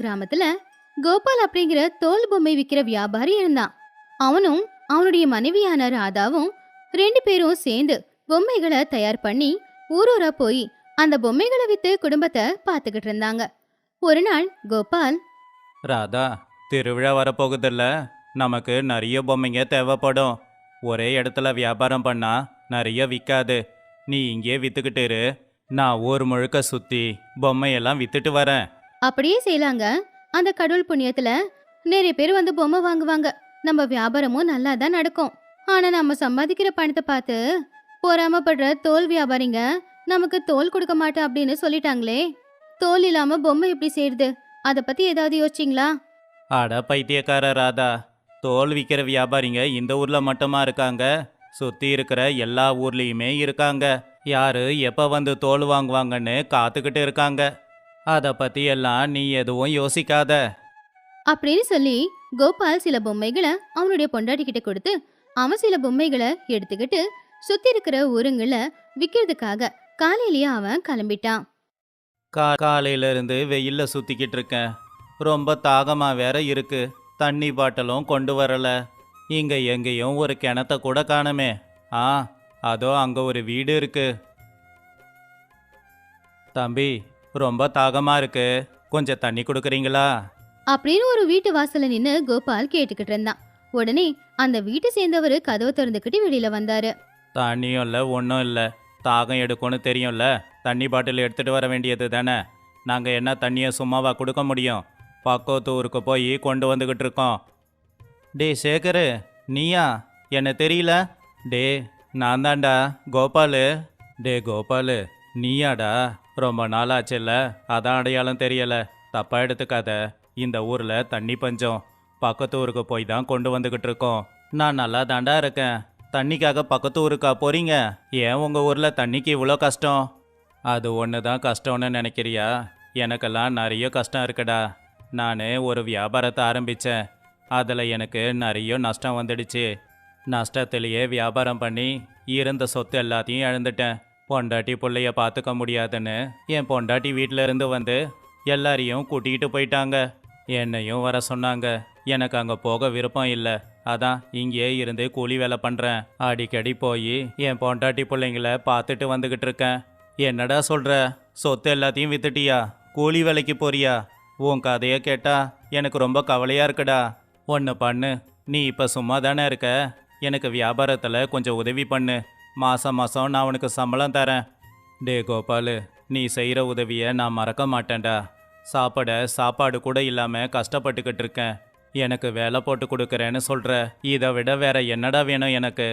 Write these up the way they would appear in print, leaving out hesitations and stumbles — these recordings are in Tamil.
கிராமத்துல கோபால் அப்படிங்கிற தோல் பொம்மை விக்கிற வியாபாரி இருந்தான். அவனும் அவனுடைய மனைவியான ராதாவும் 2 பேரும் சேர்ந்து பொம்மைகளை தயார் பண்ணி ஊரூரா போய் அந்த பொம்மைகளை வித்து குடும்பத்தை பாத்துக்கிட்டு இருந்தாங்க. ஒரு நாள் கோபால், ராதா, திருவிழா வரப்போகுதில்ல, நமக்கு நிறைய பொம்மைங்க தேவைப்படும். ஒரே இடத்துல வியாபாரம் பண்ணா நிறைய விற்காது. நீ இங்கே வித்துக்கிட்டு இரு, நான் ஊர் முழுக்க சுத்தி பொம்மையெல்லாம் வித்துட்டு வரேன். அப்படியே செய்யலாங்க. அந்த கடவுள் புண்ணியத்துல நிறைய பேர் வந்து பொம்மை வாங்குவாங்க. நம்ம வியாபாரமும் நல்லா தான் நடக்கும். ஆனா நம்ம சம்பாதிக்கிற பணத்தை பார்த்து பொறாமப்படுற தோல் வியாபாரிங்க நமக்கு தோல் கொடுக்க மாட்டேன் அப்படின்னு சொல்லிட்டாங்களே. தோல் இல்லாம பொம்மை எப்படி செய்யறது? அத பத்தி ஏதாவது யோசிச்சிங்களா? அட பைத்தியக்கார ராதா, தோல் விற்கிற வியாபாரிங்க இந்த ஊர்ல மட்டுமா இருக்காங்க? சுத்தி இருக்கிற எல்லா ஊர்லயுமே இருக்காங்க. யாரு எப்ப வந்து தோல் வாங்குவாங்கன்னு காத்துக்கிட்டு இருக்காங்க. அதை பத்தி எல்லாம் நீ எதுவும் யோசிக்காத. அப்படின்னு சொல்லி கோபால் சில பொம்மைகளை அவனுடைய பொண்டாட்டி கிட்ட கொடுத்து அவன் சில பொம்மைகளை எடுத்துக்கிட்டு சுத்தி இருக்கிற ஊருங்களை விக்கிறதுக்காக காலையிலேயே அவன் கிளம்பிட்டான். காலையில இருந்து வெயில்ல சுத்திக்கிட்டு இருக்கேன். ரொம்ப தாகமா வேற இருக்கு. தண்ணி பாட்டிலும் கொண்டு வரல. இங்க எங்கேயும் ஒரு கிணத்த கூட காணமே. அதோ அங்க ஒரு வீடு இருக்கு. தம்பி, ரொம்ப தாகமா இருக்கு, கொஞ்சம் தண்ணி கொடுக்குறீங்களா? அப்படின்னு ஒரு வீட்டு வாசல்ல நின்னு கோபால் கேட்டுக்கிட்டு இருந்தான். உடனே அந்த வீட்டை சேர்ந்தவரு கதவை திறந்துக்கிட்டு வெளியில வந்தாரு. தண்ணியும் இல்லை, ஒன்றும் இல்லை. தாகம் எடுக்கும்னு தெரியும்ல, தண்ணி பாட்டில் எடுத்துகிட்டு வர வேண்டியது தானே. நாங்கள் என்ன தண்ணியை சும்மாவா கொடுக்க முடியும்? பக்கத்து ஊருக்கு போய் கொண்டு வந்துக்கிட்டு இருக்கோம். டே சேகரு, நீயா? என்ன தெரியல? டே, நான் தான்டா கோபாலு. டே கோபாலு, நீயாடா? ரொம்ப நாள் ஆச்சுல்ல, அதான் அடையாளம் தெரியலை. தப்பாக எடுத்துக்காத. இந்த ஊரில் தண்ணி பஞ்சம். பக்கத்து ஊருக்கு போய் தான் கொண்டு வந்துக்கிட்டு இருக்கோம். நான் நல்லா தாண்டா இருக்கேன். தண்ணிக்காக பக்கத்து ஊருக்கா போறீங்க? ஏன் உங்கள் ஊரில் தண்ணிக்கு இவ்வளோ கஷ்டம்? அது ஒன்று தான் கஷ்டம்னு நினைக்கிறியா? எனக்கெல்லாம் நிறைய கஷ்டம் இருக்குடா. நான் ஒரு வியாபாரத்தை ஆரம்பித்தேன். அதில் எனக்கு நிறைய நஷ்டம் வந்துடுச்சு. நஷ்டத்திலேயே வியாபாரம் பண்ணி இருந்த சொத்து எல்லாத்தையும் இழந்துட்டேன். பொண்டாட்டி பிள்ளைய பார்த்துக்க முடியாதுன்னு என் பொண்டாட்டி வீட்டில் இருந்து வந்து எல்லாரையும் கூட்டிகிட்டு போயிட்டாங்க. என்னையும் வர சொன்னாங்க. எனக்கு அங்கே போக விருப்பம் இல்லை. அதான் இங்கேயே இருந்து கூலி வேலை பண்ணுறேன். அடிக்கடி போய் என் பொண்டாட்டி பிள்ளைங்கள பார்த்துட்டு வந்துக்கிட்டு இருக்கேன். என்னடா சொல்கிற? சொத்து எல்லாத்தையும் வித்துட்டியா? கூலி வேலைக்கு போறியா? உன் கதையை கேட்டா எனக்கு ரொம்ப கவலையாக இருக்குடா. ஒன்று பண்ணு, நீ இப்போ சும்மா தானே இருக்க, எனக்கு வியாபாரத்தில் கொஞ்சம் உதவி பண்ணு. மாதம் மாதம் நான் உனக்கு சம்பளம் தரேன். டே கோபாலு, நீ செய்கிற உதவியை நான் மறக்க மாட்டேன்டா. சாப்பாடு கூட இல்லாமல் கஷ்டப்பட்டுக்கிட்டு இருக்கேன். எனக்கு வேலை போட்டு கொடுக்குறேன்னு சொல்கிற, இதை விட வேற என்னடா வேணும் எனக்கு?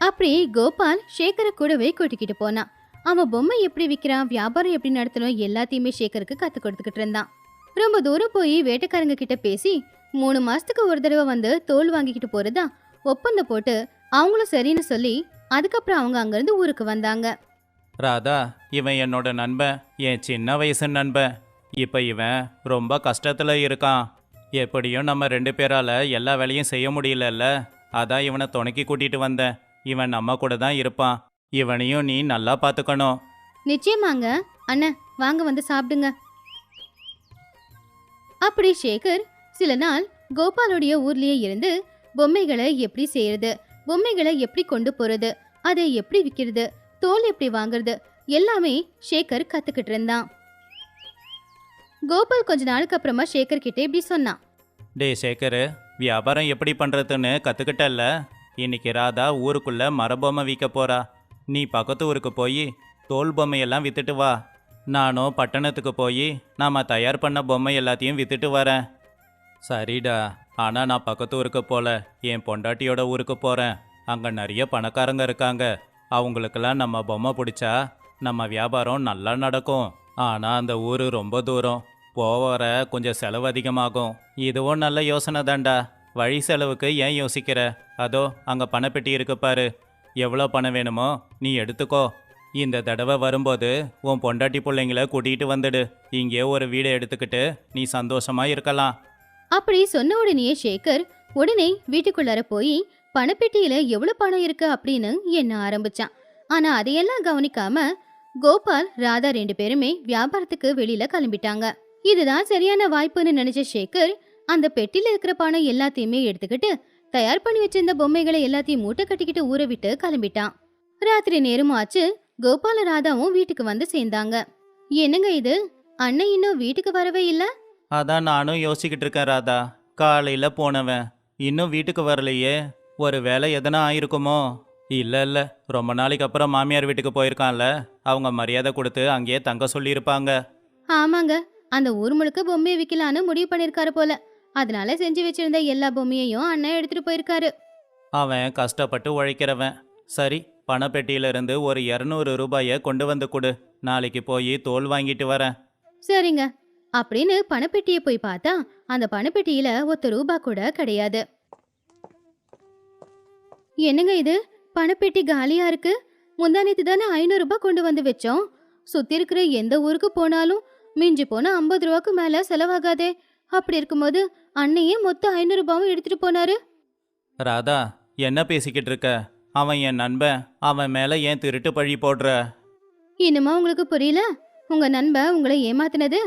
அப்படி கோபால் சேகரை கூடவே கூட்டிக்கிட்டு போனான். அவன் பொம்மை எப்படி விற்கிறான், வியாபாரம் எப்படி நடத்தணும் எல்லாத்தையுமே சேகருக்கு கற்றுக் கொடுத்துக்கிட்டு இருந்தான். ரொம்ப தூரம் போய் வேட்டைக்காரங்க கிட்ட பேசி 3 மாசத்துக்கு ஒரு தடவை வந்து தோல் வாங்கிக்கிட்டு போறதா ஒப்பந்தம் போட்டு அவங்களும் சரின்னு சொல்லி அதுக்கப்புறம் அவங்க அங்கிருந்து ஊருக்கு வந்தாங்க. ராதா, இவன் என்னோட நண்பன், என் சின்ன வயசு நண்பன். இப்போ இவன் ரொம்ப கஷ்டத்தில் இருக்கான். எப்படியும் நம்ம 2 பேரால் எல்லா வேலையும் செய்ய முடியலல்ல, அதான் இவனை துணைக்கி கூட்டிகிட்டு வந்தேன். இவன் நம்ம கூட தான் இருப்பான். இவனையும் நீ நல்லா பார்த்துக்கணும். நிச்சயமாங்க அண்ணன், வாங்க வந்து சாப்பிடுங்க. அப்படி சேகர் சில நாள் கோபாலுடைய ஊர்லயே இருந்து பொம்மைகளை எப்படி செய்யறது, பொம்மைகளை எப்படி கொண்டு போறது, அதை எப்படி விற்கிறது, தோல் எப்படி வாங்குறது எல்லாமே சேகர் கத்துக்கிட்டு இருந்தான். கோபால் கொஞ்ச நாளுக்கு அப்புறமா சேகர் கிட்ட இப்படி சொன்னான். டே சேகரு, வியாபாரம் எப்படி பண்ணுறதுன்னு கற்றுக்கிட்டல்ல. இன்னைக்கு ராதா ஊருக்குள்ளே மரபொம்மை விற்க போகிறா. நீ பக்கத்து ஊருக்கு போய் தோல் பொம்மையெல்லாம் விற்றுட்டு வா. நானும் பட்டணத்துக்கு போய் நாம் தயார் பண்ண பொம்மை எல்லாத்தையும் விற்றுட்டு வரேன். சரிடா, ஆனால் நான் பக்கத்து ஊருக்கு போகல, என் பொண்டாட்டியோட ஊருக்கு போகிறேன். அங்கே நிறைய பணக்காரங்க இருக்காங்க. அவங்களுக்கெல்லாம் நம்ம பொம்மை பிடிச்சா நம்ம வியாபாரம் நல்லா நடக்கும். ஆனால் அந்த ஊர் ரொம்ப தூரம், போகிற கொஞ்சம் செலவு அதிகமாகும். இதுவும் நல்ல யோசனை தான்டா. வழி செலவுக்கு ஏன் யோசிக்கிற? அதோ அங்கே பணப்பெட்டி இருக்கு பாரு. எவ்வளோ பணம் வேணுமோ நீ எடுத்துக்கோ. இந்த தடவை வரும்போது உன் பொண்டாட்டி பிள்ளைங்கள கூட்டிகிட்டு வந்துடு. இங்கே ஒரு வீடை எடுத்துக்கிட்டு நீ சந்தோஷமாக இருக்கலாம். அப்படி சொன்ன உடனே சேகர் உடனே வீட்டுக்குள்ளார போய் பணப்பெட்டியில எவ்வளவு பணம் இருக்கு அப்படின்னு எண்ண ஆரம்பிச்சான். ஆனா அதையெல்லாம் கவனிக்காம கோபால் ராதா 2 பேருமே வியாபாரத்துக்கு வெளியில கிளம்பிட்டாங்க. இதுதான் சரியான வாய்ப்புன்னு நினைச்ச சேகர் அந்த பெட்டில இருக்கிற பணம் எல்லாத்தையுமே எடுத்துக்கிட்டு தயார் பண்ணி வச்சிருந்த பொம்மைகளை எல்லாத்தையும் மூட்டை கட்டிக்கிட்டு ஊற விட்டு கிளம்பிட்டான். ராத்திரி நேரமும் ஆச்சு. கோபால ராதாவும் வீட்டுக்கு வந்து சேர்ந்தாங்க. என்னங்க இது, அண்ணன் இன்னும் வீட்டுக்கு வரவே இல்ல? அதான் நானும் யோசிக்கிட்டு இருக்கேன் ராதா. காலையில் போனவன் இன்னும் வீட்டுக்கு வரலையே. ஒரு வேலை எதனா ஆயிருக்குமோ? இல்லை இல்லை, ரொம்ப நாளைக்கு அப்புறம் மாமியார் வீட்டுக்கு போயிருக்கான்ல, அவங்க மரியாதை கொடுத்து அங்கேயே தங்க சொல்லியிருப்பாங்க. ஆமாங்க, அந்த ஊர் முழுக்க பொம்மையை விக்கலான்னு முடிவு பண்ணிருக்காரு போல. அதனால செஞ்சு வச்சிருந்த எல்லா பொம்மையையும் அண்ணன் எடுத்துட்டு போயிருக்காரு. அவன் கஷ்டப்பட்டு உழைக்கிறவன். சரி, பணப்பெட்டியிலிருந்து ஒரு 200 ரூபாயை கொண்டு வந்து கொடு. நாளைக்கு போய் தோல் வாங்கிட்டு வரேன். சரிங்க அப்படின்னு பணப்பெட்டியை போய் பார்த்தா அந்த பணப்பெட்டியில ₹1 கூட கிடையாது. என்னங்க இது, பணப்பெட்டி காலியா இருக்கு. முந்தானேத்து தானே ₹500 கொண்டு வந்து வச்சோம். சுத்தி இருக்கிற எந்த ஊருக்கு போனாலும் மிஞ்சி போனா ₹50க்கு மேல செலவாகாதே. அப்படி இருக்கும்போது அன்னையே மொத்த ₹500 எடுத்துட்டு போனாரு. ராதா, என்ன பேசிக்கிட்டு இருக்க? அவன் என் நண்பன். அவன் மேலே ஏன் திருட்டு பழி போடுற? இன்னுமா உங்களுக்கு புரியல? உங்க நண்பன் உங்களை ஏமாத்தினது.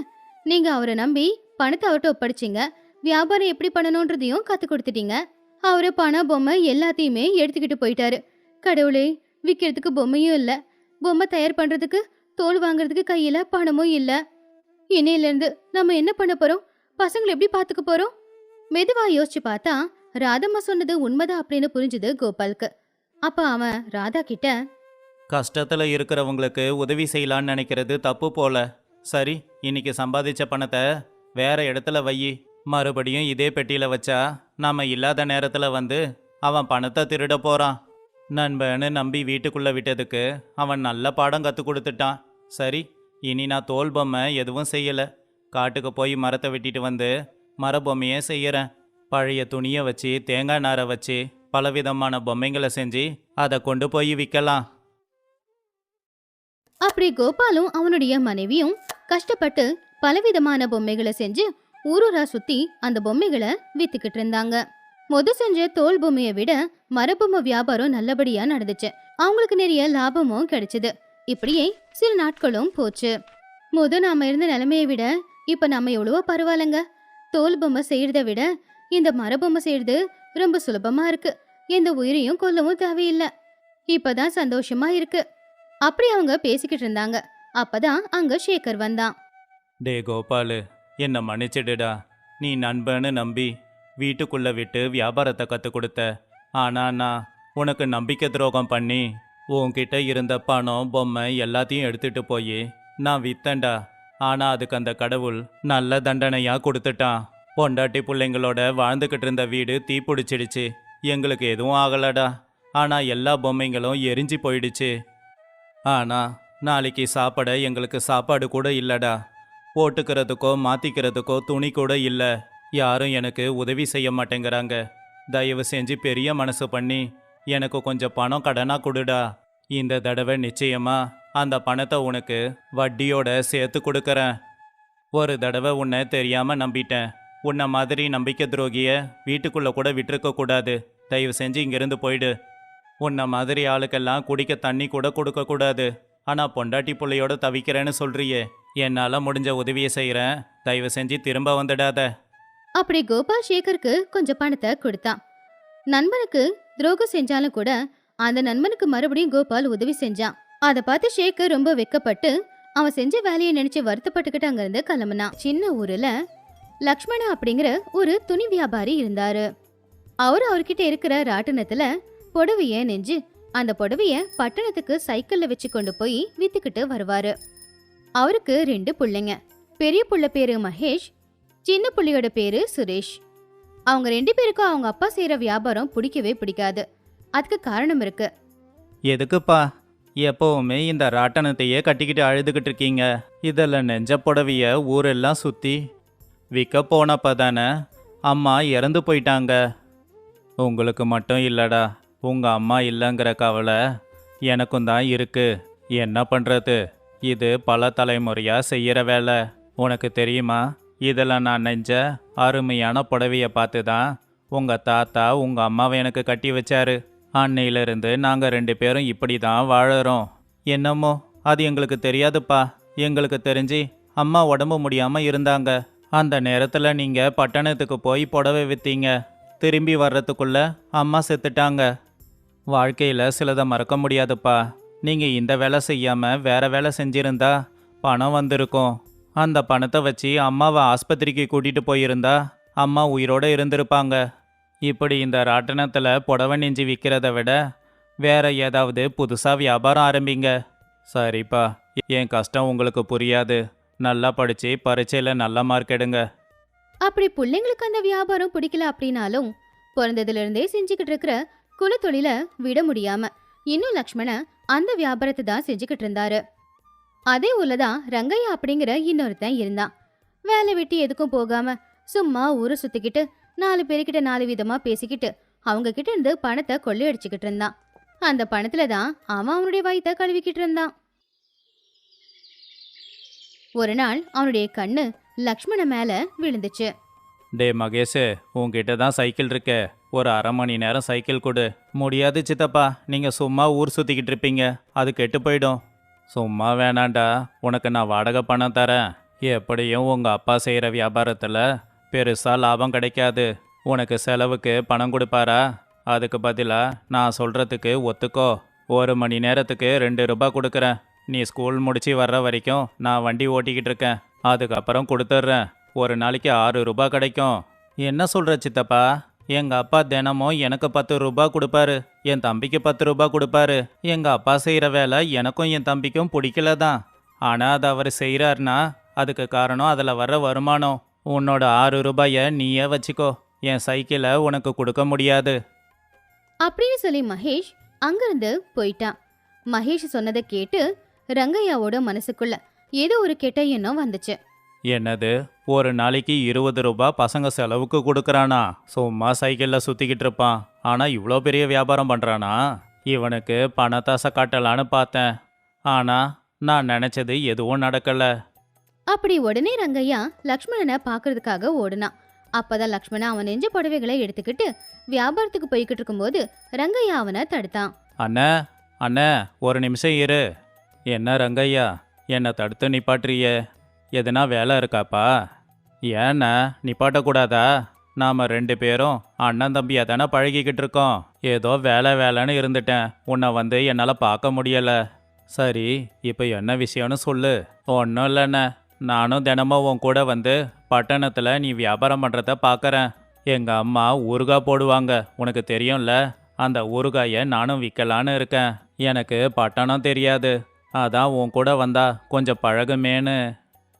நீங்க அவரை நம்பி பணத்தை அவர்கிட்ட ஒப்படைச்சிங்க. வியாபாரம் எப்படி பண்ணணும்ன்றதையும் கத்து கொடுத்துட்டீங்க. அவரு பணம் பொம்மை எல்லாத்தையுமே எடுத்துக்கிட்டு போயிட்டாரு. கடவுளே, விற்கிறதுக்கு பொம்மையும் இல்ல, பொம்மை தயார் பண்றதுக்கு தோல் வாங்குறதுக்கு கையில பணமும் இல்ல. இன்னையில இருந்து நம்ம என்ன பண்ண போறோம்? பசங்களை எப்படி பாத்துக்க போறோம்? மெதுவா யோசிச்சு பார்த்தா ராதம்மா சொன்னது உண்மைதான் அப்படின்னு புரிஞ்சுது கோபாலுக்கு. அப்ப அவன் ராதா கிட்ட, கஷ்டத்தில் இருக்கிறவங்களுக்கு உதவி செய்யலான்னு நினைக்கிறது தப்பு போல. சரி, இன்னைக்கு சம்பாதிச்ச பணத்தை வேற இடத்துல வையி. மறுபடியும் இதே பெட்டியில் வச்சா நாம இல்லாத நேரத்தில் வந்து அவன் பணத்தை திருட போகிறான். நண்பன்னு நம்பி வீட்டுக்குள்ளே விட்டதுக்கு அவன் நல்ல பாடம் கற்றுக் கொடுத்துட்டான். சரி, இனி நான் தோல் பொம்மை எதுவும் செய்யலை. காட்டுக்கு போய் மரத்தை வெட்டிட்டு வந்து மரபொம்மையே செய்கிறேன். பழைய துணியை வச்சு தேங்காய் நாரை வச்சு பலவிதமான பொம்மைங்களை செஞ்சு அதை கொண்டு போய் விற்கலாம். அப்படி கோபாலும் அவனுடைய மனைவியும் கஷ்டப்பட்டு பலவிதமான பொம்மைகளை செஞ்சு ஊரூரா சுத்தி அந்த பொம்மைகளை வித்துக்கிட்டு இருந்தாங்க. செஞ்ச தோல் பொம்மையை விட மரபொம்மை வியாபாரம் நல்லபடியா நடந்துச்சு. அவங்களுக்கு நிறைய லாபமும் கிடைச்சது. இப்படியே சில நாட்களும் போச்சு. நாம இருந்த நிலைமையை விட இப்ப நம்ம எவ்வளவோ பரவாயில்லங்க. தோல் பொம்மை செய்யறத விட இந்த மரபொம்மை செய்யறது ரொம்ப சுலபமா இருக்கு. எந்த உயிரையும் கொல்லவும் தேவையில்லை. இப்பதான் சந்தோஷமா இருக்கு. அப்படி அவங்க பேசிக்கிட்டு இருந்தாங்க. அப்பதான் அங்க சேகர் வந்தான். டே கோபாலு, என்னை மன்னிச்சிடுடா. நீ நண்பன்னு நம்பி வீட்டுக்குள்ளே விட்டு வியாபாரத்தை கற்றுக் கொடுத்த. ஆனால் நான் உனக்கு நம்பிக்கை துரோகம் பண்ணி உன்கிட்ட இருந்த பணம் பொம்மை எல்லாத்தையும் எடுத்துட்டு போய் நான் வித்தேன்டா. ஆனால் அதுக்கு அந்த கடவுள் நல்ல தண்டனையாக கொடுத்துட்டான். பொண்டாட்டி பிள்ளைங்களோட வாழ்ந்துக்கிட்டு இருந்த வீடு தீப்பிடிச்சிடுச்சு. எங்களுக்கு எதுவும் ஆகலடா. ஆனால் எல்லா பொம்மைங்களும் எரிஞ்சு போயிடுச்சு. ஆனால் நாளைக்கு சாப்பிட எங்களுக்கு சாப்பாடு கூட இல்லைடா. போட்டுக்கிறதுக்கோ மாற்றிக்கிறதுக்கோ துணி கூட இல்லை. யாரும் எனக்கு உதவி செய்ய மாட்டேங்கிறாங்க. தயவு செஞ்சு பெரிய மனசு பண்ணி எனக்கு கொஞ்சம் பணம் கடனாக கொடுடா. இந்த தடவை நிச்சயமா அந்த பணத்தை உனக்கு வட்டியோட சேர்த்து கொடுக்கறேன். ஒரு தடவை உன்னை தெரியாமல் நம்பிட்டேன். உன்னை மாதிரி நம்பிக்கை துரோகிய வீட்டுக்குள்ளே கூட விட்டுருக்க கூடாது. தயவு செஞ்சு இங்கிருந்து போயிடு. உன்னை மாதிரி ஆளுக்கெல்லாம் குடிக்க தண்ணி கூட கொடுக்கக்கூடாது. ஆனால் பொண்டாட்டி பிள்ளையோட தவிக்கிறேன்னு சொல்றியே, என்னால் முடிஞ்ச உதவியை செய்கிறேன். தயவு செஞ்சு திரும்ப வந்துடாத. அப்படி கோபால் சேகருக்கு கொஞ்சம் பணத்தை கொடுத்தான். நண்பனுக்கு துரோகம் செஞ்சாலும் கூட அந்த நண்பனுக்கு மறுபடியும் கோபால் உதவி செஞ்சான். அதை பார்த்து சேகர் ரொம்ப வெக்கப்பட்டு அவன் செஞ்ச வேலையை நினைச்சு வருத்தப்பட்டுக்கிட்டு அங்கிருந்து கிளம்புனான். சின்ன ஊர்ல லக்ஷ்மணா அப்படிங்கிற ஒரு துணி வியாபாரி இருந்தாரு. அவர்கிட்ட இருக்கிற ராட்டினத்துல புடவைய நெஞ்சு அந்த புடவைய பட்டணத்துக்கு சைக்கிள்ல வச்சு கொண்டு போய் வித்துக்கிட்டு வருவாரு. அவருக்கு 2 பிள்ளைங்க. பெரிய புள்ள பேரு மகேஷ், சின்ன புள்ளியோட பேரு சுரேஷ். அவங்க 2 பேருக்கும் அவங்க அப்பா செய்யற வியாபாரம் பிடிக்கவே பிடிக்காது. அதுக்கு காரணம் இருக்கு. எதுக்குப்பா எப்பவுமே இந்த ராட்டனத்தையே கட்டிக்கிட்டு அழுதுகிட்டு இருக்கீங்க? இதில் நெஞ்ச புடவைய ஊரெல்லாம் சுற்றி விற்க போனப்ப தானே அம்மா இறந்து போயிட்டாங்க. உங்களுக்கு மட்டும் இல்லைடா, உங்கள் அம்மா இல்லைங்கிற கவலை எனக்கும் தான் இருக்கு. என்ன பண்ணுறது? இது பல தலைமுறையாக செய்கிற வேலை. உனக்கு தெரியுமா, இதில் நான் நெஞ்ச அருமையான புடவையை பார்த்து தான் உங்கள் தாத்தா உங்கள் அம்மாவை எனக்கு கட்டி வச்சாரு. அன்னையிலிருந்து நாங்கள் 2 பேரும் இப்படி தான் வாழறோம். என்னமோ அது எங்களுக்கு தெரியாதுப்பா. எங்களுக்கு தெரிஞ்சு அம்மா உடம்பு முடியாமல் இருந்தாங்க. அந்த நேரத்தில் நீங்கள் பட்டணத்துக்கு போய் புடவை விற்றீங்க. திரும்பி வர்றதுக்குள்ள அம்மா செத்துட்டாங்க. வாழ்க்கையில் சிலதை மறக்க முடியாதுப்பா. நீங்கள் இந்த வேலை செய்யாமல் வேற வேலை செஞ்சிருந்தா பணம் வந்திருக்கும். அந்த பணத்தை வச்சு அம்மாவை ஆஸ்பத்திரிக்கு கூட்டிகிட்டு போயிருந்தா அம்மா உயிரோடு இருந்திருப்பாங்க. இப்படி இந்த ராட்டனத்தில் புடவை நெஞ்சு விற்கிறத விட வேற ஏதாவது புதுசாக வியாபாரம் ஆரம்பிங்க. சரிப்பா, என் கஷ்டம் உங்களுக்கு புரியாது. நல்லா படித்து பரீட்சையில் நல்ல மார்க் எடுங்க. அப்படி பிள்ளைங்களுக்கு அந்த வியாபாரம் பிடிக்கல அப்படின்னாலும் பிறந்ததுல இருந்தே செஞ்சுக்கிட்டு இருக்கிற குலத்தொழில விட முடியாம இன்னும் லக்ஷ்மணன் அந்த வியாபாரத்தை தான் செஞ்சுக்கிட்டு இருந்தாரு. அதே ஊர்லதான் ரங்கையா அப்படிங்கிற இன்னொருத்தன் இருந்தான். வேலை வெட்டி எதுக்கும் போகாம சும்மா ஊரை சுத்திக்கிட்டு 4 பேருக்கிட்ட 4 விதமா பேசிக்கிட்டு அவங்க கிட்ட இருந்து பணத்தை கொள்ளையடிச்சுக்கிட்டு இருந்தான். அந்த பணத்துல தான் அவன் அவனுடைய வயித்தை கழுவிக்கிட்டு இருந்தான். ஒரு நாள் அவனுடைய கண்ணு லக்ஷ்மண மேல விழுந்துச்சு. டே மகேஷ், உங்ககிட்ட தான் சைக்கிள் இருக்கே, ஒரு அரை மணி நேரம் சைக்கிள் கொடு. முடியாது சித்தப்பா, நீங்கள் சும்மா ஊர் சுற்றிக்கிட்டு இருப்பீங்க, அது கெட்டு போயிடும். சும்மா வேணாண்டா, உனக்கு நான் வாடகை பணம் தரேன். எப்படியும் உங்கள் அப்பா செய்கிற வியாபாரத்தில் பெருசாக லாபம் கிடைக்காது. உனக்கு செலவுக்கு பணம் கொடுப்பாரா? அதுக்கு பதிலாக நான் சொல்கிறதுக்கு ஒத்துக்கோ. 1 மணி நேரத்துக்கு 2 ரூபாய் கொடுக்குறேன். நீ ஸ்கூல் முடிச்சு வர்ற வரைக்கும் நான் வண்டி ஓட்டிக்கிட்டு இருக்கேன். அதுக்கப்புறம் கொடுத்துட்றேன். ஒரு நாளைக்கு 6 ரூபாய் கிடைக்கும். என்ன சொல்கிற சித்தப்பா? எங்கள் அப்பா தினமும் எனக்கு 10 ரூபாய் கொடுப்பாரு, என் தம்பிக்கு 10 ரூபாய் கொடுப்பாரு. எங்கள் அப்பா செய்கிற வேலை எனக்கும் என் தம்பிக்கும் பிடிக்கல தான். ஆனால் அதை அவர் செய்கிறாருனா அதுக்கு காரணம் அதில் வர்ற வருமானம். உன்னோட 6 ரூபாயை நீயே வச்சுக்கோ, என் சைக்கிளை உனக்கு கொடுக்க முடியாது. அப்படின்னு சொல்லி மகேஷ் அங்கிருந்து போயிட்டான். மகேஷ் சொன்னதை கேட்டு ரங்கையாவோட மனசுக்குள்ள ஏதோ ஒரு கெட்ட எண்ணம் வந்துச்சு. என்னது, ஒரு நாளைக்கு 20 ரூபாய் பசங்க செலவுக்கு கொடுக்குறானா? சும்மா சைக்கிளில் சுற்றிக்கிட்டு இருப்பான், ஆனால் இவ்வளோ பெரிய வியாபாரம் பண்ணுறானா? இவனுக்கு பணத்தாசை காட்டலான்னு பார்த்தேன், ஆனால் நான் நினச்சது எதுவும் நடக்கலை. அப்படி உடனே ரங்கையா லக்ஷ்மணனை பாக்குறதுக்காக ஓடுனான். அப்பதான் லக்ஷ்மணன் அவன் நெஞ்ச புடவைகளை எடுத்துக்கிட்டு வியாபாரத்துக்கு போய்கிட்டு இருக்கும்போது ரங்கையா அவனை தடுத்தான். அண்ணே அண்ணே, ஒரு நிமிஷம் இரு. என்ன ரங்கையா, என்னை தடுத்து நிப்பாட்டுறியே? எதுனா வேலை இருக்காப்பா? ஏண்ணா நிப்பாட்டக்கூடாதா? நாம் 2 பேரும் அண்ணன் தம்பியாக தானே பழகிக்கிட்டு இருக்கோம். ஏதோ வேலைன்னு இருந்துட்டேன், உன்னை வந்து என்னால் பார்க்க முடியலை. சரி, இப்போ என்ன விஷயம்னு சொல்லு. ஒன்றும் இல்லைண்ணே, நானும் தினமும் உன் கூட வந்து பட்டணத்தில் நீ வியாபாரம் பண்ணுறத பார்க்குறேன். எங்கள் அம்மா ஊறுகாய் போடுவாங்க, உனக்கு தெரியும்ல. அந்த ஊறுகாயை நானும் விற்கலான்னு இருக்கேன். எனக்கு பட்டணம் தெரியாது, அதான் உன் கூட வந்தா கொஞ்சம் பழகுமேன்னு.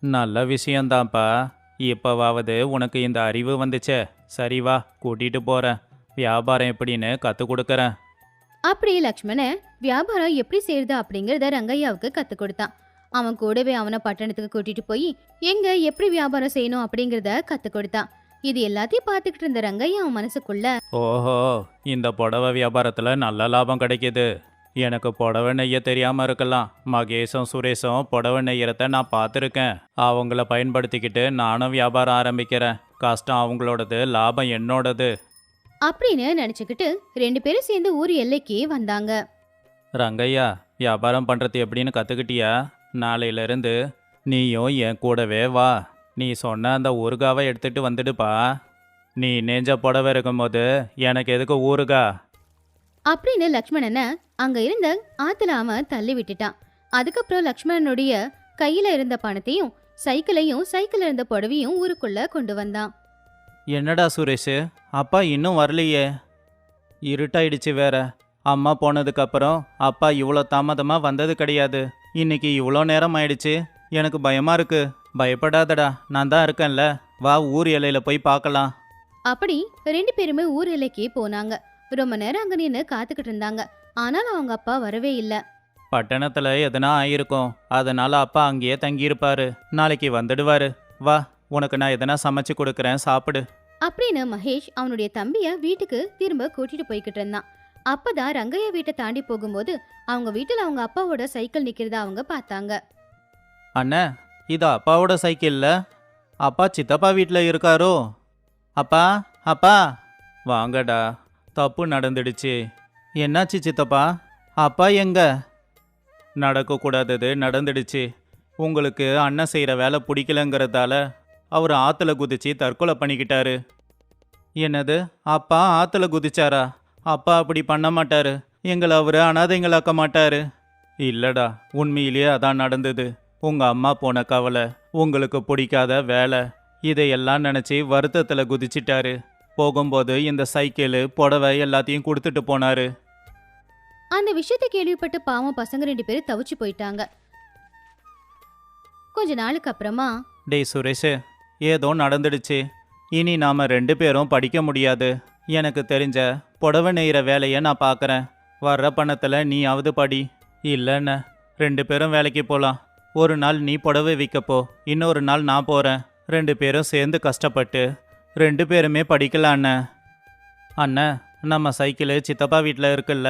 நல்ல விஷயந்தான்ப்பா, இப்போவாவது உனக்கு இந்த அறிவு வந்துச்சே. சரி வா, கூட்டிகிட்டு போகிறேன், வியாபாரம் எப்படின்னு கற்றுக் கொடுக்குறேன். அப்படி லக்ஷ்மணன் வியாபாரம் எப்படி செய்யறது அப்படிங்கறத ரங்கையாவுக்கு கத்து கொடுத்தான். அவன் கூடவே அவனை பட்டணத்துக்கு கூட்டிட்டு போய் எங்க எப்படி வியாபாரம் செய்யணும் அப்படிங்கறத கத்து கொடுத்தான். இது எல்லாத்தையும் பார்த்துக்கிட்டு இருந்த ரங்கையா அவன் மனசுக்குள்ள, ஓஹோ, இந்த புடவை வியாபாரத்தில் நல்ல லாபம் கிடைக்கிது. எனக்கு புடவை நெய்ய தெரியாமல் இருக்கலாம், மகேஷும் சுரேஷும் புடவை நெய்யறத நான் பார்த்துருக்கேன். அவங்கள பயன்படுத்திக்கிட்டு நானும் வியாபாரம் ஆரம்பிக்கிறேன். கஷ்டம் அவங்களோடது, லாபம் என்னோடது அப்படின்னு நினைச்சுக்கிட்டு 2 பேரும் சேர்ந்து ஊர் எல்லைக்கு வந்தாங்க. ரங்கையா, வியாபாரம் பண்ணுறது எப்படின்னு கற்றுக்கிட்டியா? நாளையிலேருந்து நீயும் என் கூடவே வா. நீ சொன்ன அந்த ஊறுகாவை எடுத்துகிட்டு வந்துடுப்பா. நீ நெஞ்ச புடவை இருக்கும்போது எனக்கு எதுக்கு ஊறுகா? அப்படின்னு லக்ஷ்மணனை அங்க இருந்த ஆத்துல அவன் தள்ளி விட்டுட்டான். அதுக்கப்புறம் லக்ஷ்மணனுடைய கையில இருந்த பணத்தையும் சைக்கிளையும் சைக்கிள் இருந்த புடவையும் ஊருக்குள்ள கொண்டு வந்தான். என்னடா சுரேஷ், அப்பா இன்னும் வரலையே? இருட்டாயிடுச்சு வேற. அம்மா போனதுக்கப்புறம் அப்பா இவ்வளோ தாமதமாக வந்தது கிடையாது. இன்னைக்கு இவ்வளோ நேரம் ஆயிடுச்சு, எனக்கு பயமாக இருக்கு. பயப்படாதடா, நான் தான் இருக்கேன்ல, வா ஊர் எல்லையில் போய் பார்க்கலாம். அப்படி 2 பேருமே ஊர் எல்லைக்கு போனாங்க. ரொம்ப நேரம் அங்க நின்று காத்துக்கிட்டு இருந்தாங்க. ஆனாலும் அவங்க அப்பா வரவே இல்ல. பட்டணத்தில் எதனா ஆயிருக்கும், அதனால அப்பா அங்கேயே தங்கியிருப்பாரு. நாளைக்கு வந்துடுவாரு. வா, உனக்கு நான் எதனா சமைச்சு கொடுக்குறேன், சாப்பிடு. அப்படின்னு மகேஷ் அவனுடைய தம்பிய வீட்டுக்கு திரும்ப கூட்டிட்டு போய்கிட்டு இருந்தான். அப்பதான் ரங்கையா வீட்டை தாண்டி போகும்போது அவங்க வீட்டுல அவங்க அப்பாவோட சைக்கிள் நிக்கிறத அவங்க பார்த்தாங்க. அண்ணே, இது அப்பாவோட சைக்கிள்ல? அப்பா சித்தப்பா வீட்டில் இருக்காரோ? அப்பா அப்பா வாங்கடா, தப்பு நடந்துடுச்சு. என்னாச்சு சித்தப்பா? அப்பா எங்க? நடக்கக்கூடாதது நடந்துடுச்சு. உங்களுக்கு அண்ணன் செய்கிற வேலை பிடிக்கலங்கிறதால அவர் ஆற்றுல குதிச்சு தற்கொலை பண்ணிக்கிட்டாரு. என்னது? அப்பா ஆற்றுல குதிச்சாரா? அப்பா அப்படி பண்ண மாட்டாரு. எங்களை அவர் அனாதைங்களாக்க மாட்டாரு. இல்லடா, உண்மையிலேயே அதான் நடந்தது. உங்க அம்மா போன கவலை, உங்களுக்கு பிடிக்காத வேலை, இதையெல்லாம் நினச்சி வருத்தத்தில் குதிச்சிட்டாரு. போகும்போது இந்த சைக்கிள் புடவை எல்லாத்தையும் கொடுத்துட்டு போனாரு. அந்த விஷயத்தை கேள்விப்பட்டு பாவம் பசங்க 2 பேரும் தவிச்சு போயிட்டாங்க. கொஞ்ச நாளுக்கு அப்புறமா டேய் சுரேஷ், ஏதோ நடந்துடுச்சு. இனி நாம 2 பேரும் படிக்க முடியாது. எனக்கு தெரிஞ்ச புடவை நெய்கிற வேலையை நான் பார்க்குறேன். வர்ற பணத்தில் நீயாவது படி. இல்லைண்ண, 2 பேரும் வேலைக்கு போகலாம். ஒரு நாள் நீ புடவை விற்கப்போ, இன்னொரு நாள் நான் போகிறேன். 2 பேரும் சேர்ந்து கஷ்டப்பட்டு 2 பேருமே படிக்கலாம் அண்ணன். அண்ணன், நம்ம சைக்கிள் சித்தப்பா வீட்டில் இருக்குல்ல,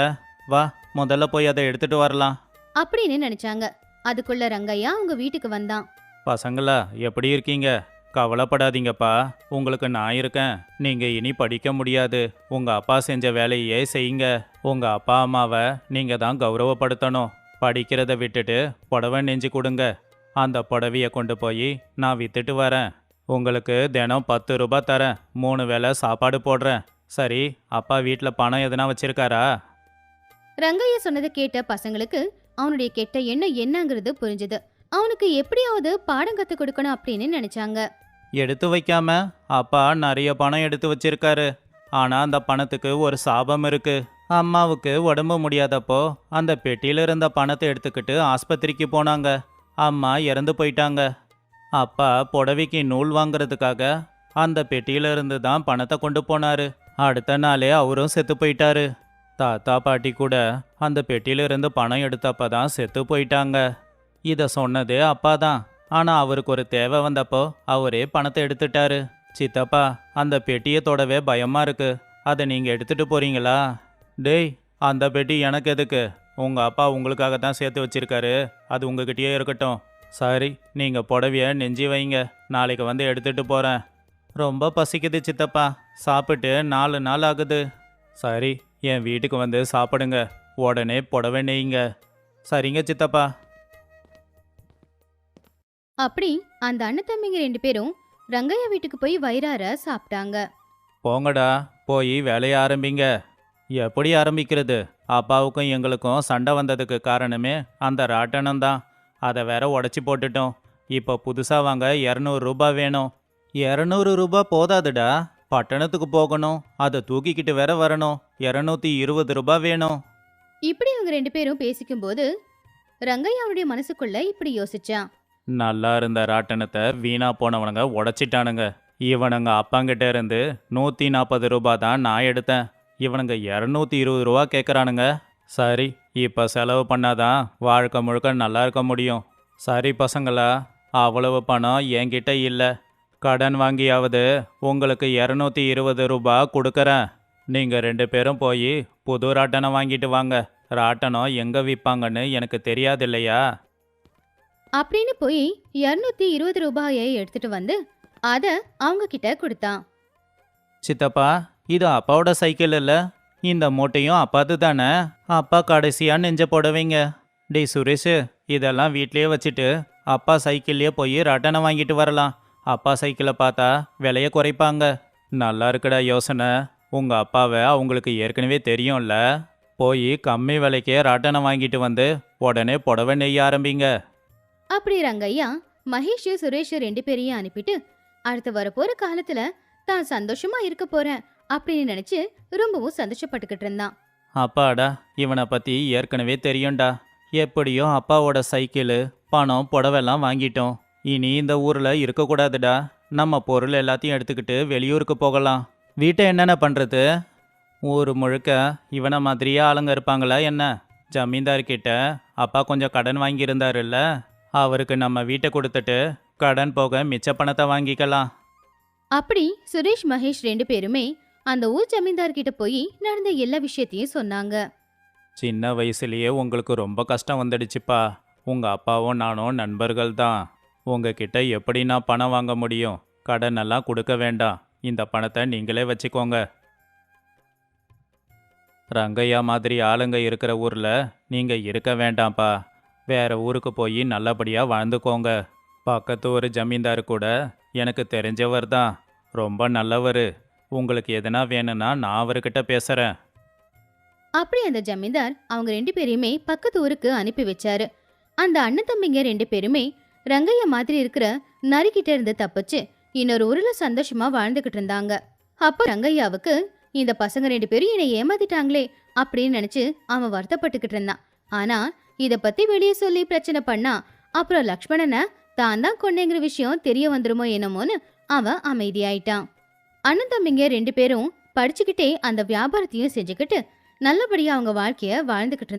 வா முதல்ல போய் அதை எடுத்துட்டு வரலாம். அப்படின்னு நினைச்சாங்க. அதுக்குள்ள ரங்கையா அவங்க வீட்டுக்கு வந்தான். பசங்களா, எப்படி இருக்கீங்க? கவலைப்படாதீங்கப்பா, உங்களுக்கு நான் இருக்கேன். நீங்க இனி படிக்க முடியாது. உங்க அப்பா செஞ்ச வேலையே செய்யுங்க. உங்க அப்பா அம்மாவை நீங்க தான் கௌரவப்படுத்தணும். படிக்கிறத விட்டுட்டு புடவை நெஞ்சு கொடுங்க. அந்த புடவைய கொண்டு போய் நான் வித்துட்டு வரேன். உங்களுக்கு தினம் 10 ரூபாய் தரேன். 3 வேளை சாப்பாடு போடுறேன். சரி, அப்பா வீட்டில் பணம் எதுனா வச்சிருக்காரா? ரங்கையா சொன்னதை கேட்ட பசங்களுக்கு அவனுடைய கெட்ட எண்ணம் என்னங்கிறது புரிஞ்சுது. அவனுக்கு எப்படியாவது பாடம் கத்து கொடுக்கணும் அப்படின்னு நினைச்சாங்க. எடுத்து வைக்காம அப்பா நிறைய பணம் எடுத்து வச்சிருக்காரு. ஆனா அந்த பணத்துக்கு ஒரு சாபம் இருக்கு. அம்மாவுக்கு உடம்பு முடியாதப்போ அந்த பெட்டியில இருந்த பணத்தை எடுத்துக்கிட்டு ஆஸ்பத்திரிக்கு போனாங்க. அம்மா இறந்து போயிட்டாங்க. அப்பா புடவைக்கு நூல் வாங்குறதுக்காக அந்த பெட்டியில இருந்து தான் பணத்தை கொண்டு போனாரு. அடுத்த நாளே அவரும் செத்து போயிட்டாரு. தாத்தா பாட்டி கூட அந்த பெட்டியில இருந்து பணம் எடுத்தப்ப தான் செத்து போயிட்டாங்க. இதை சொன்னதே அப்பா தான். ஆனால் அவருக்கு ஒரு தேவை வந்தப்போ அவரே பணத்தை எடுத்துட்டாரு. சித்தப்பா, அந்த பெட்டியை தொடவே பயமா இருக்கு. அதை நீங்கள் எடுத்துட்டு போறீங்களா? டேய், அந்த பெட்டி எனக்கு எதுக்கு? உங்கள் அப்பா உங்களுக்காக தான் சேர்த்து வச்சிருக்காரு. அது உங்ககிட்டயே இருக்கட்டும். சரி, நீங்கள் புடவைய நெஞ்சி வைங்க. நாளைக்கு வந்து எடுத்துட்டு போகிறேன். ரொம்ப பசிக்குது சித்தப்பா. சாப்பிட்டு 4 நாள் ஆகுது. சரி, என் வீட்டுக்கு வந்து சாப்பிடுங்க. உடனே புடவை நெய்யுங்க. சரிங்க சித்தப்பா. அப்படி அந்த அண்ணன் தம்பிங்க 2 பேரும் ரங்கையா வீட்டுக்கு போய் வயிறார சாப்பிட்டாங்க. போங்கடா, போய் வேலையை ஆரம்பிங்க. எப்படி ஆரம்பிக்கிறது? அப்பாவுக்கும் எங்களுக்கும் சண்டை வந்ததுக்கு காரணமே அந்த ராட்டனம் தான். அதை வேற உடச்சி போட்டுட்டோம். இப்போ புதுசாக வாங்க 200 ரூபாய் வேணும். 200 ரூபாய் போதாதுடா. பட்டணத்துக்கு போகணும். அதை தூக்கிக்கிட்டு வேற வரணும். 220 ரூபாய் வேணும். இப்படி அவங்க 2 பேரும் பேசிக்கும்போது ரங்கையா அவனுடைய மனசுக்குள்ள இப்படி யோசிச்சான். நல்லா இருந்த ராட்டனத்தை வீணா போனவனுங்க உடைச்சிட்டானுங்க. இவனுங்க அப்பாங்கிட்ட இருந்து 140 ரூபாய் தான் நான் எடுத்தேன். இவனுங்க 220 ரூபா கேட்குறானுங்க. சரி, இப்போ செலவு பண்ணாதான் வாழ்க்கை முழுக்க நல்லா இருக்க முடியும். சரி பசங்களா, அவ்வளவு பணம் என்கிட்ட இல்லை. கடன் வாங்கியாவது உங்களுக்கு 220 ரூபாய் கொடுக்குறேன். நீங்கள் 2 பேரும் போய் புது ராட்டனம் வாங்கிட்டு வாங்க. ராட்டனம் எங்கே விற்பாங்கன்னு எனக்கு தெரியாது இல்லையா? அப்படின்னு போய் 220 ரூபாயை எடுத்துட்டு வந்து அத அவங்க கிட்ட கொடுத்தான். சித்தப்பா, இது அப்பாவோட சைக்கிள் இல்லை. இந்த மூட்டையும் அப்பாது தானே? அப்பா கடைசியாக நெஞ்ச போடுவீங்க. டேய் சுரேஷ், இதெல்லாம் வீட்லேயே வச்சுட்டு அப்பா சைக்கிள்லேயே போய் ரட்டனை வாங்கிட்டு வரலாம். அப்பா சைக்கிளை பார்த்தா விலையை குறைப்பாங்க. நல்லா இருக்குடா யோசனை. உங்கள் அப்பாவை அவங்களுக்கு ஏற்கனவே தெரியும்ல. போய் கம்மி விலைக்கே ரட்டனை வாங்கிட்டு வந்து உடனே புடவை நெய்ய ஆரம்பிங்க. அப்படி ரங்கையா மகேஷ் சுரேஷ் 2 பேரையும் அனுப்பிட்டு அடுத்து வரப்போற காலத்துல தான் சந்தோஷமா இருக்க போறேன் அப்படின்னு நினைச்சு ரொம்பவும் சந்தோஷப்பட்டுக்கிட்டு இருந்தான். அப்பாடா, இவனை பற்றி ஏற்கனவே தெரியும்டா. எப்படியோ அப்பாவோட சைக்கிள், பணம், புடவெல்லாம் வாங்கிட்டோம். இனி இந்த ஊரில் இருக்கக்கூடாதுடா. நம்ம பொருள் எல்லாத்தையும் எடுத்துக்கிட்டு வெளியூருக்கு போகலாம். வீட்டை என்னென்ன பண்ணுறது? ஊர் முழுக்க இவனை மாதிரியே ஆளுங்க இருப்பாங்களா என்ன? ஜமீன்தார்கிட்ட அப்பா கொஞ்சம் கடன் வாங்கியிருந்தாருல்ல, அவருக்கு நம்ம வீட்டை கொடுத்துட்டு கடன் போக மிச்ச பணத்தை வாங்கிக்கலாம். அப்படி சுரேஷ் மகேஷ் 2 பேருமே அந்த ஊர் ஜமீன்தார் கிட்ட போய் நடந்த எல்லா விஷயத்தையும் சொன்னாங்க. சின்ன வயசுலேயே உங்களுக்கு ரொம்ப கஷ்டம் வந்துடுச்சுப்பா. உங்கள் அப்பாவும் நானும் நண்பர்கள் தான். உங்ககிட்ட எப்படி நான் பணம் வாங்க முடியும்? கடன் எல்லாம் கொடுக்க வேண்டாம். இந்த பணத்தை நீங்களே வச்சுக்கோங்க. ரங்கையா மாதிரி ஆளுங்க இருக்கிற ஊரில் நீங்கள் இருக்க வேண்டாம்ப்பா. வேற ஊருக்கு போய் நல்லபடியாக வாழ்ந்துக்கோங்க. பக்கத்து ஒரு ஜமீன்தார் கூட எனக்கு தெரிஞ்சவர் தான். ரொம்ப நல்லவர். உங்களுக்கு எதனா வேணும்னா நான் அவர்கிட்ட பேசுகிறேன். அப்படி அந்த ஜமீன்தார் அவங்க 2 பேரையுமே பக்கத்து ஊருக்கு அனுப்பி வச்சாரு. அந்த அண்ணன் தம்பிங்க 2 பேருமே ரங்கையா மாதிரி இருக்கிற நரிக்கிட்ட இருந்து தப்பிச்சு இன்னொரு ஊர்ல சந்தோஷமா வாழ்ந்துகிட்டு இருந்தாங்க. அப்ப ரங்கையாவுக்கு இந்த பசங்க 2 பேரும் என்னை ஏமாத்திட்டாங்களே அப்படின்னு நினைச்சு அவன் வருத்தப்பட்டுக்கிட்டு இருந்தான். ஆனா இத பத்தி வெளியே சொல்லி பிரச்சனை பண்ணா அப்புறம் லக்ஷ்மணனை தான் தான் கொண்டேங்கிற விஷயம் தெரிய வந்துருமோ என்னமோன்னு அவன் அமைதியாயிட்டான். அண்ணன் தம்பிங்க 2 பேரும் படிச்சுக்கிட்டே அந்த வியாபாரத்தையும் செஞ்சுக்கிட்டு நல்லபடியா அவங்க வாழ்க்கைய வாழ்ந்துகிட்டு